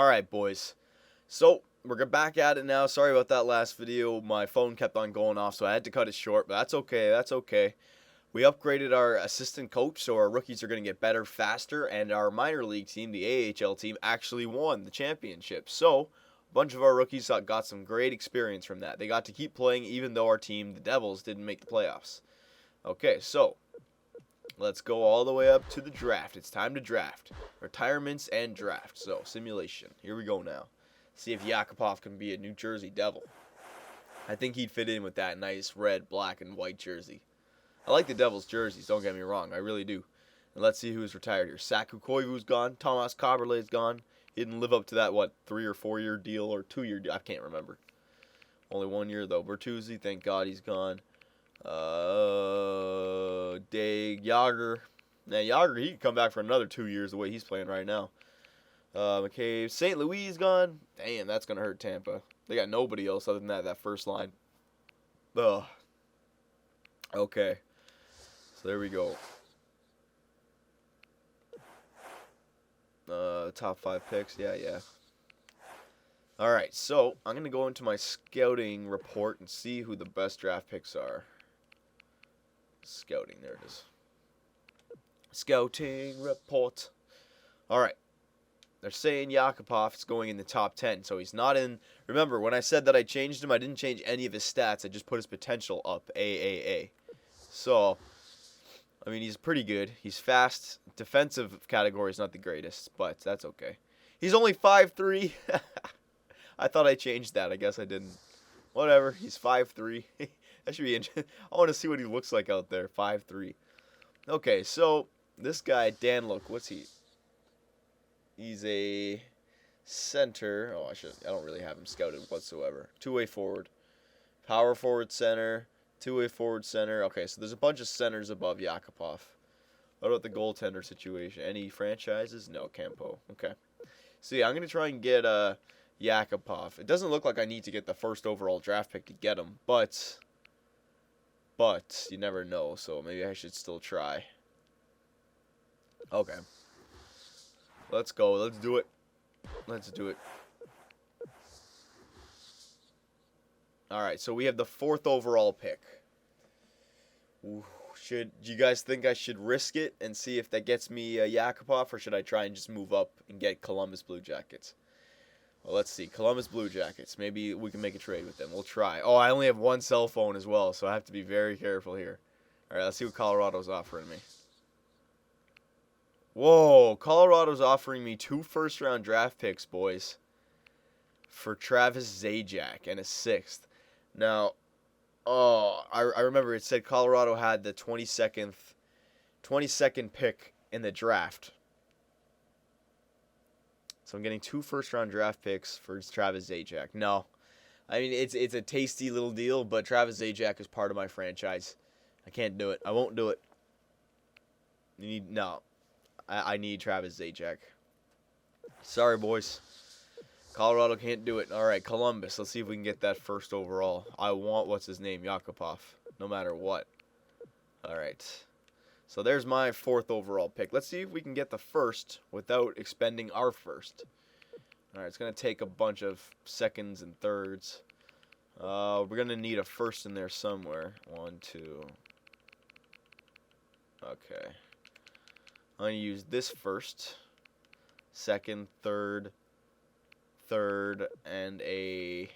Alright, boys. So, we're back at it now. Sorry about that last video. My phone kept on going off, so I had to cut it short, but that's okay. That's okay. We upgraded our assistant coach, so our rookies are going to get better faster, and our minor league team, the AHL team, actually won the championship. So, a bunch of our rookies got some great experience from that. They got to keep playing even though our team, the Devils, didn't make the playoffs. Okay, so let's go all the way up to the draft. It's time to draft. Retirements and draft. So, simulation. Here we go now. See if Yakupov can be a New Jersey Devil. I think he'd fit in with that nice red, black, and white jersey. I like the Devils' jerseys, don't get me wrong. I really do. And let's see who's retired here. Saku Koivu's gone. Tomas Kaberle's gone. He didn't live up to that, 3 or 4 year deal or 2 year deal. I can't remember. Only 1 year, though. Bertuzzi, thank God he's gone. Dave Yager. Now, Yager, he can come back for another 2 years the way he's playing right now. McCabe. St. Louis gone. Damn, that's going to hurt Tampa. They got nobody else other than that first line. Ugh. Okay. So there we go. Top 5 picks. Yeah. Alright, so I'm going to go into my scouting report and see who the best draft picks are. Scouting, there it is. Scouting report. Alright. They're saying Yakupov is going in the top 10, so he's not in. Remember, when I said that I changed him, I didn't change any of his stats. I just put his potential up, AAA. So, I mean, he's pretty good. He's fast. Defensive category is not the greatest, but that's okay. He's only 5'3". I thought I changed that. I guess I didn't. Whatever. He's 5'3". That should be interesting. I want to see what he looks like out there. 5'3". Okay, so this guy, Dan, look, what's he? He's a center. Oh, I don't really have him scouted whatsoever. Two-way forward. Power forward center. Two-way forward center. Okay, so there's a bunch of centers above Yakupov. What about the goaltender situation? Any franchises? No, Campo. Okay. So, yeah, I'm going to try and get Yakupov. It doesn't look like I need to get the first overall draft pick to get him, but you never know, so maybe I should still try. Okay. Let's go. Let's do it. Alright, so we have the 4th overall pick. Ooh, do you guys think I should risk it and see if that gets me Yakupov, or should I try and just move up and get Columbus Blue Jackets? Well, let's see. Columbus Blue Jackets. Maybe we can make a trade with them. We'll try. Oh, I only have one cell phone as well, so I have to be very careful here. Alright, let's see what Colorado's offering me. Whoa, Colorado's offering me 2 first-round draft picks, boys, for Travis Zajac and a 6th. Now, I remember it said Colorado had the 22nd pick in the draft. So I'm getting 2 first-round draft picks for Travis Zajac. No, I mean, it's a tasty little deal, but Travis Zajac is part of my franchise. I can't do it. I won't do it. I need Travis Zajac. Sorry, boys. Colorado can't do it. All right, Columbus. Let's see if we can get that first overall. I want, what's his name, Yakupov, no matter what. All right. So there's my 4th overall pick. Let's see if we can get the first without expending our first. All right, it's going to take a bunch of seconds and thirds. We're going to need a first in there somewhere. 1, 2. Okay. I'm going to use this first, second, third, and a...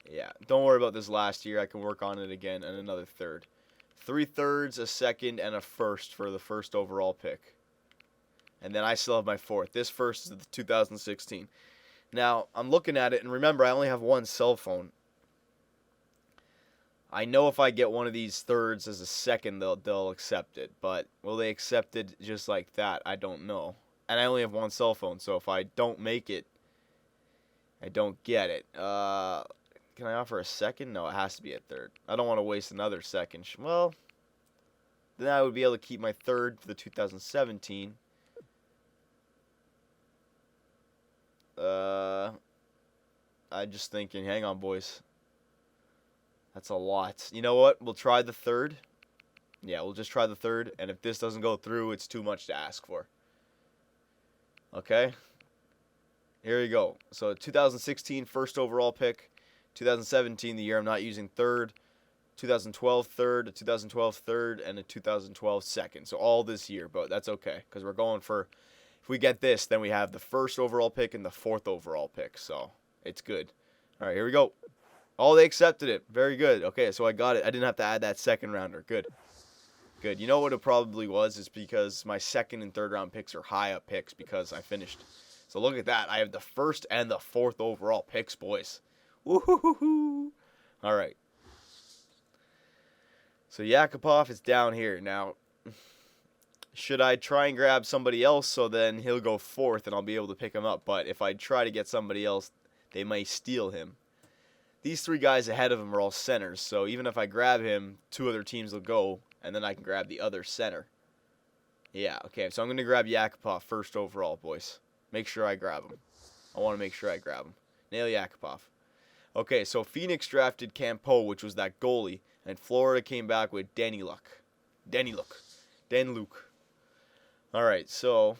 Yeah, don't worry about this last year. I can work on it again, and another third. 3 thirds, a second, and a first for the first overall pick. And then I still have my 4th. This first is the 2016. Now, I'm looking at it, and remember, I only have one cell phone. I know if I get one of these thirds as a second, they'll accept it. But will they accept it just like that? I don't know. And I only have one cell phone, so if I don't make it, I don't get it. Can I offer a second? No, it has to be a third. I don't want to waste another second. Well, then I would be able to keep my third for the 2017. I'm just thinking, hang on, boys. That's a lot. You know what? We'll try the third. Yeah, we'll just try the third. And if this doesn't go through, it's too much to ask for. Okay. Here you go. So 2016 first overall pick, 2017 the year I'm not using third, 2012 third, a 2012 third, and a 2012 second. So all this year, but that's okay because we're going for. If we get this, then we have the first overall pick and the fourth overall pick. So it's good. All right, here we go. Oh, they accepted it. Very good. Okay, so I got it. I didn't have to add that second rounder. Good. Good. You know what it probably was? Is because my second and third round picks are high up picks because I finished. So look at that. I have the first and the fourth overall picks, boys. Woo-hoo-hoo-hoo. All right. So Yakupov is down here. Now, should I try and grab somebody else so then he'll go fourth and I'll be able to pick him up? But if I try to get somebody else, they may steal him. These three guys ahead of him are all centers, so even if I grab him, two other teams will go, and then I can grab the other center. Yeah, okay, so I'm going to grab Yakupov first overall, boys. Make sure I grab him. I want to make sure I grab him. Nail Yakupov. Okay, so Phoenix drafted Campo, which was that goalie, and Florida came back with Daniluk. All right, so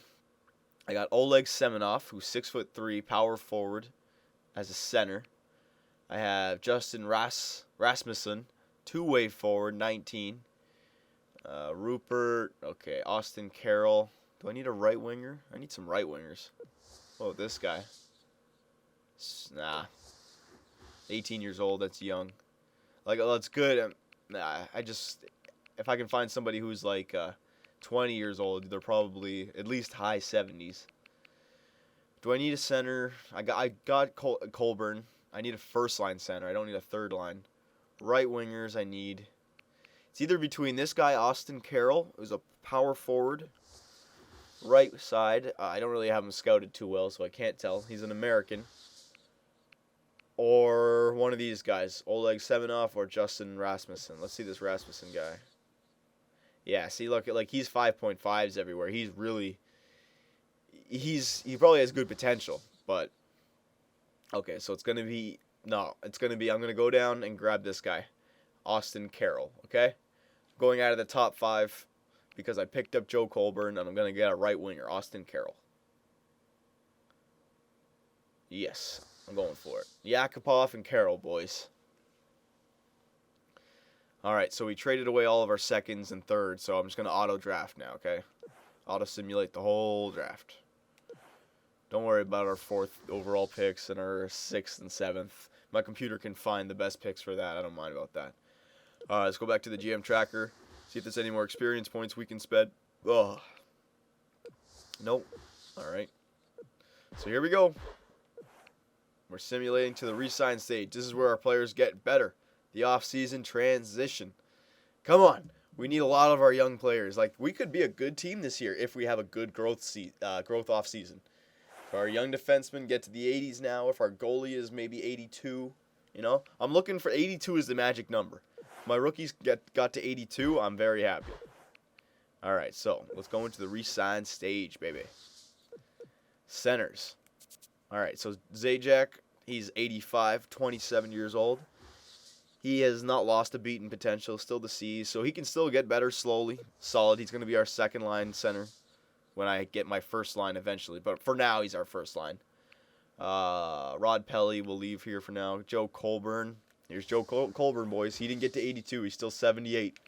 I got Oleg Semenov, who's 6'3", power forward, as a center. I have Justin Rasmussen, two-way forward, 19. Rupert, okay, Austin Carroll. Do I need a right winger? I need some right wingers. Oh, this guy. Nah. 18 years old, that's young. Like, that's good. Nah, if I can find somebody who's like 20 years old, they're probably at least high 70s. Do I need a center? I got Colburn. I need a first line center. I don't need a third line. Right wingers I need. It's either between this guy, Austin Carroll, who's a power forward. Right side. I don't really have him scouted too well, so I can't tell. He's an American. Or one of these guys, Oleg Semenov or Justin Rasmussen. Let's see this Rasmussen guy. Yeah, see, look, like he's 5.5s everywhere. He probably has good potential, but okay, so I'm gonna go down and grab this guy, Austin Carroll. Okay, going out of the top 5 because I picked up Joe Colburn and I'm gonna get a right winger, Austin Carroll. Yes, I'm going for it. Yakupov and Carroll, boys. All right, so we traded away all of our seconds and thirds, so I'm just gonna auto draft now. Okay, auto simulate the whole draft. Don't worry about our 4th overall picks and our 6th and 7th. My computer can find the best picks for that. I don't mind about that. Let's go back to the GM tracker. See if there's any more experience points we can spend. Ugh. Nope. All right. So here we go. We're simulating to the re-sign stage. This is where our players get better. The off-season transition. Come on. We need a lot of our young players. Like, we could be a good team this year if we have a good growth off-season. If our young defensemen get to the 80s now, if our goalie is maybe 82, I'm looking for 82 is the magic number. If my rookies got to 82, I'm very happy. All right, so let's go into the re-sign stage, baby. Centers. All right, so Zajac, he's 85, 27 years old. He has not lost a beat in potential, still the C's, so he can still get better slowly. Solid. He's going to be our second line center when I get my first line eventually. But for now, he's our first line. Rod Pelly will leave here for now. Joe Colburn. Here's Joe Colburn, boys. He didn't get to 82. He's still 78.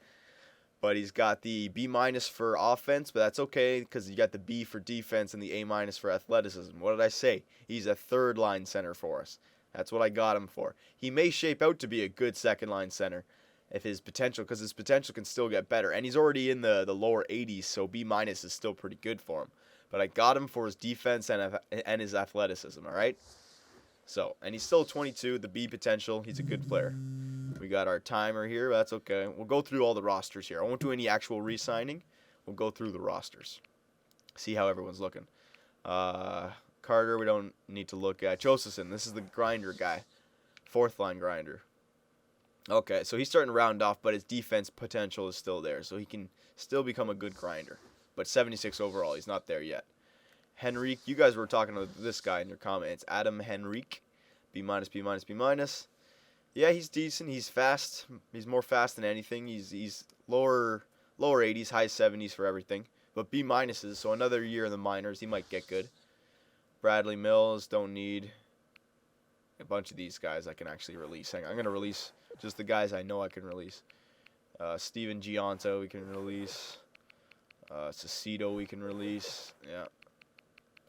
But he's got the B- for offense, but that's okay because you got the B for defense and the A- for athleticism. What did I say? He's a third line center for us. That's what I got him for. He may shape out to be a good second line center if his potential, because his potential can still get better. And he's already in the lower 80s, so B- is still pretty good for him. But I got him for his defense and his athleticism, all right? So, and he's still 22, the B potential. He's a good player. We got our timer here. That's okay. We'll go through all the rosters here. I won't do any actual re-signing. We'll go through the rosters. See how everyone's looking. Carter, we don't need to look at. Josephson, this is the grinder guy. 4th line grinder. Okay, so he's starting to round off, but his defense potential is still there. So he can still become a good grinder. But 76 overall, he's not there yet. Henrique, you guys were talking to this guy in your comments. Adam Henrique, B-, B-. Yeah, he's decent. He's fast. He's more fast than anything. He's lower 80s, high 70s for everything. But B-, so another year in the minors, he might get good. Bradley Mills, don't need. A bunch of these guys I can actually release. I'm going to release just the guys I know I can release. Steven Gianto we can release. Cecito we can release. Yeah.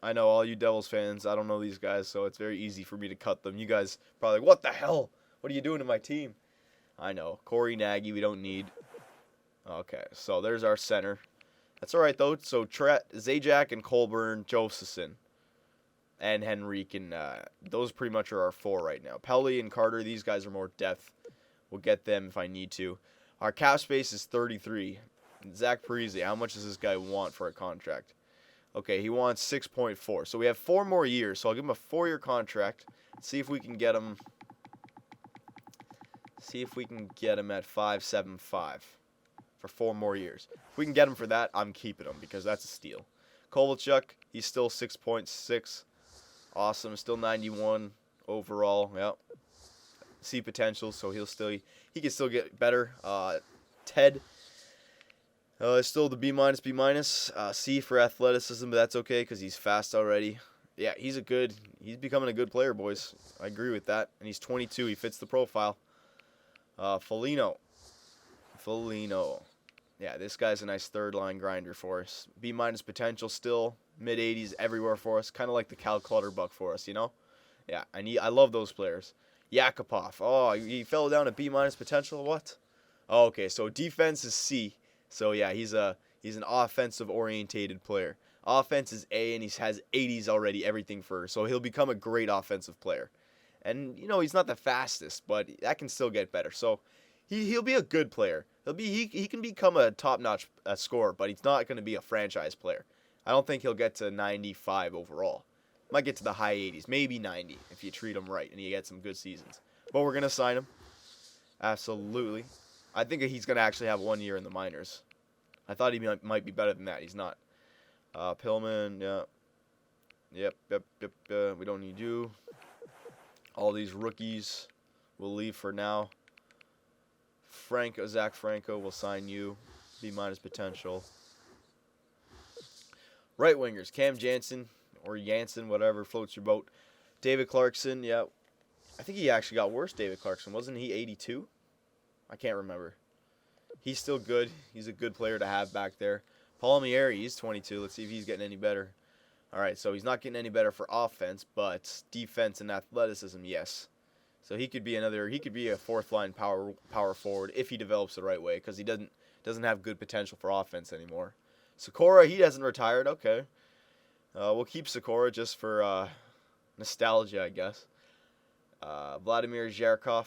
I know all you Devils fans, I don't know these guys, so it's very easy for me to cut them. You guys probably like, what the hell? What are you doing to my team? I know. Corey Nagy we don't need. Okay, so there's our center. That's all right, though. So Zajac and Colburn, Josephson, and Henrique, and those pretty much are our 4 right now. Pelly and Carter, these guys are more depth. We'll get them if I need to. Our cap space is 33. Zach Parise, how much does this guy want for a contract? Okay, he wants 6.4. So we have 4 more years. So I'll give him a 4-year contract. See if we can get him. See if we can get him at 5.75 for 4 more years. If we can get him for that, I'm keeping him because that's a steal. Kovalchuk, he's still 6.6. Awesome, still 91 overall. Yep. See potential, so he can still get better. Ted, still the B minus, B minus. C for athleticism, but that's okay because he's fast already. Yeah, he's becoming a good player, boys. I agree with that. And he's 22. He fits the profile. Foligno. Yeah, this guy's a nice third line grinder for us. B minus potential still. Mid 80s everywhere for us. Kind of like the Cal Clutterbuck for us, you know? Yeah, I love those players. Yakupov. Oh, he fell down to B minus potential. What? Oh, okay, so defense is C. So yeah, he's an offensive orientated player. Offense is A, and he has 80s already. Everything so he'll become a great offensive player. And you know he's not the fastest, but that can still get better. So he'll be a good player. He can become a top-notch scorer, but he's not going to be a franchise player. I don't think he'll get to 95 overall. Might get to the high 80s, maybe 90 if you treat him right and he gets some good seasons. But we're going to sign him. Absolutely. I think he's going to actually have 1 year in the minors. I thought he might be better than that. He's not. Pillman, yeah. Yep. We don't need you. All these rookies we'll leave for now. Zach Franco, will sign you. B minus potential. Right wingers, Cam Jansen or Jansen, whatever floats your boat. David Clarkson, yeah. I think he actually got worse, David Clarkson. Wasn't he 82? I can't remember. He's still good. He's a good player to have back there. Palmieri, he's 22. Let's see if he's getting any better. All right, so he's not getting any better for offense, but defense and athleticism, yes. So he could be a fourth line power forward if he develops the right way, because he doesn't have good potential for offense anymore. Sikora, he hasn't retired. Okay, we'll keep Sikora just for nostalgia, I guess. Vladimir Zherkov,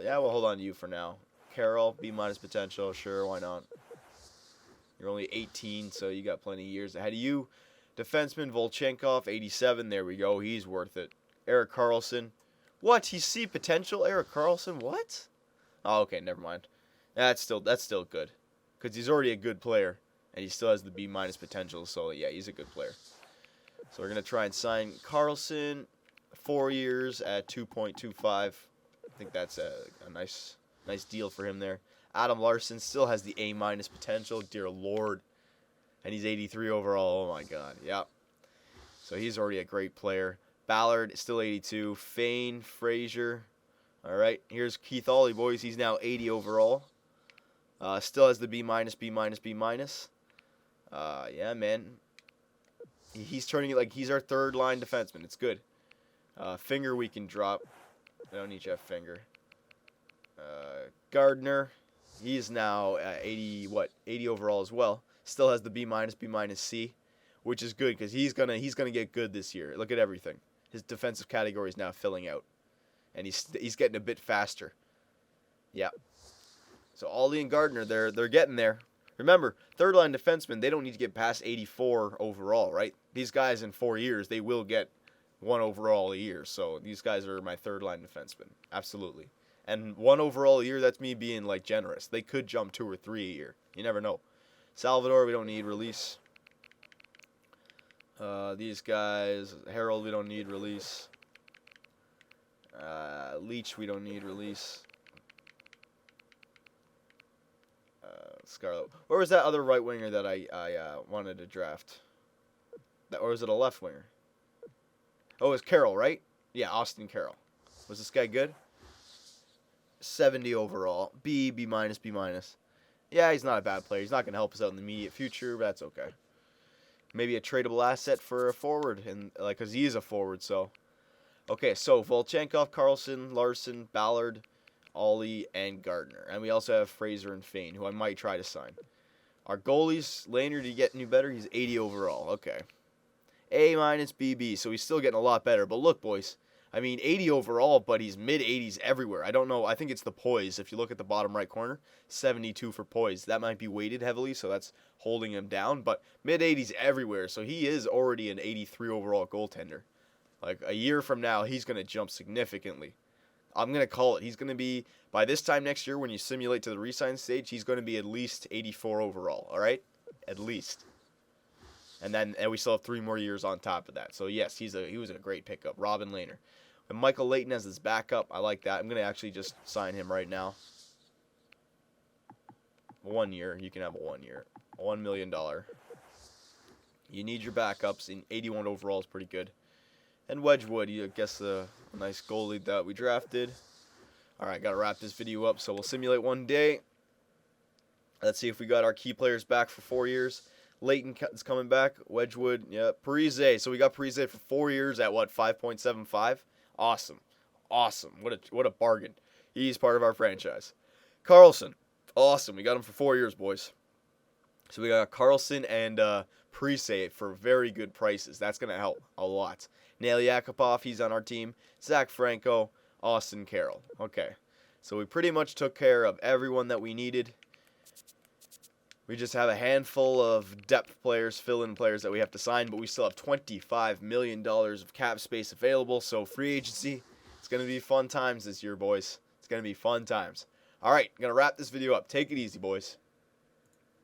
yeah, we'll hold on to you for now. Carroll, B minus potential, sure, why not? You're only 18, so you got plenty of years ahead of you. Defenseman Volchenkov, 87. There we go. He's worth it. Erik Karlsson. What? He's C potential? Erik Karlsson? What? Oh, okay. Never mind. That's still good, because he's already a good player, and he still has the B minus potential. So yeah, he's a good player. So we're gonna try and sign Karlsson, 4 years at 2.25. I think that's a nice deal for him there. Adam Larson still has the A minus potential. Dear Lord. And he's 83 overall. Oh, my God. Yep. So he's already a great player. Ballard is still 82. Fane, Frazier. All right. Here's Keith Ollie, boys. He's now 80 overall. Still has the B minus, B minus, B minus. Yeah, man. He's turning it like he's our third line defenseman. It's good. Finger we can drop. I don't need Jeff Finger. Gardner. He's now 80 overall as well. Still has the B minus, B minus, C, which is good because he's gonna get good this year. Look at everything. His defensive category is now filling out, and he's getting a bit faster. Yeah. So Ollie and Gardner, they're getting there. Remember, third line defensemen, they don't need to get past 84 overall, right? These guys in 4 years, they will get 1 overall a year. So these guys are my third line defensemen, absolutely. And 1 overall a year, that's me being like generous. They could jump 2 or 3 a year. You never know. Salvador, we don't need release. These guys, Harold, we don't need release. Leach, we don't need release. Scarlett. Where was that other right winger that I wanted to draft? Or was it a left winger? Oh, it's Carroll, right? Yeah, Austin Carroll. Was this guy good? 70 overall. B minus, B minus. Yeah, he's not a bad player. He's not going to help us out in the immediate future, but that's okay. Maybe a tradable asset for a forward, and like, cause he is a forward. So, okay. So Volchenkov, Carlson, Larson, Ballard, Ollie, and Gardner, and we also have Fraser and Fain, who I might try to sign. Our goalies, Lanier, did he get any better? He's 80 overall. Okay. A minus, BB. So he's still getting a lot better. But look, boys. I mean, 80 overall, but he's mid-80s everywhere. I don't know. I think it's the poise. If you look at the bottom right corner, 72 for poise. That might be weighted heavily, so that's holding him down. But mid-80s everywhere, so he is already an 83 overall goaltender. Like, a year from now, he's going to jump significantly. I'm going to call it. He's going to be, by this time next year, when you simulate to the re-sign stage, he's going to be at least 84 overall, all right? At least. And we still have 3 more years on top of that. So, yes, he was a great pickup. Robin Lehner. And Michael Leighton as his backup. I like that. I'm going to actually just sign him right now. 1 year. You can have a 1 year. $1 million. You need your backups. And 81 overall is pretty good. And Wedgwood, I guess a nice goalie that we drafted. All right, got to wrap this video up. So we'll simulate one day. Let's see if we got our key players back for 4 years. Leighton is coming back. Wedgwood, yeah. Parise. So we got Parise for 4 years at what, 5.75? Awesome. Awesome. What a bargain. He's part of our franchise. Carlson. Awesome. We got him for 4 years, boys. So we got Carlson and Parise for very good prices. That's going to help a lot. Nail Yakupov, he's on our team. Zach Franco, Austin Carroll. Okay. So we pretty much took care of everyone that we needed. We just have a handful of depth players, fill-in players that we have to sign, but we still have $25 million of cap space available. So free agency, it's going to be fun times this year, boys. It's going to be fun times. All right, I'm going to wrap this video up. Take it easy, boys.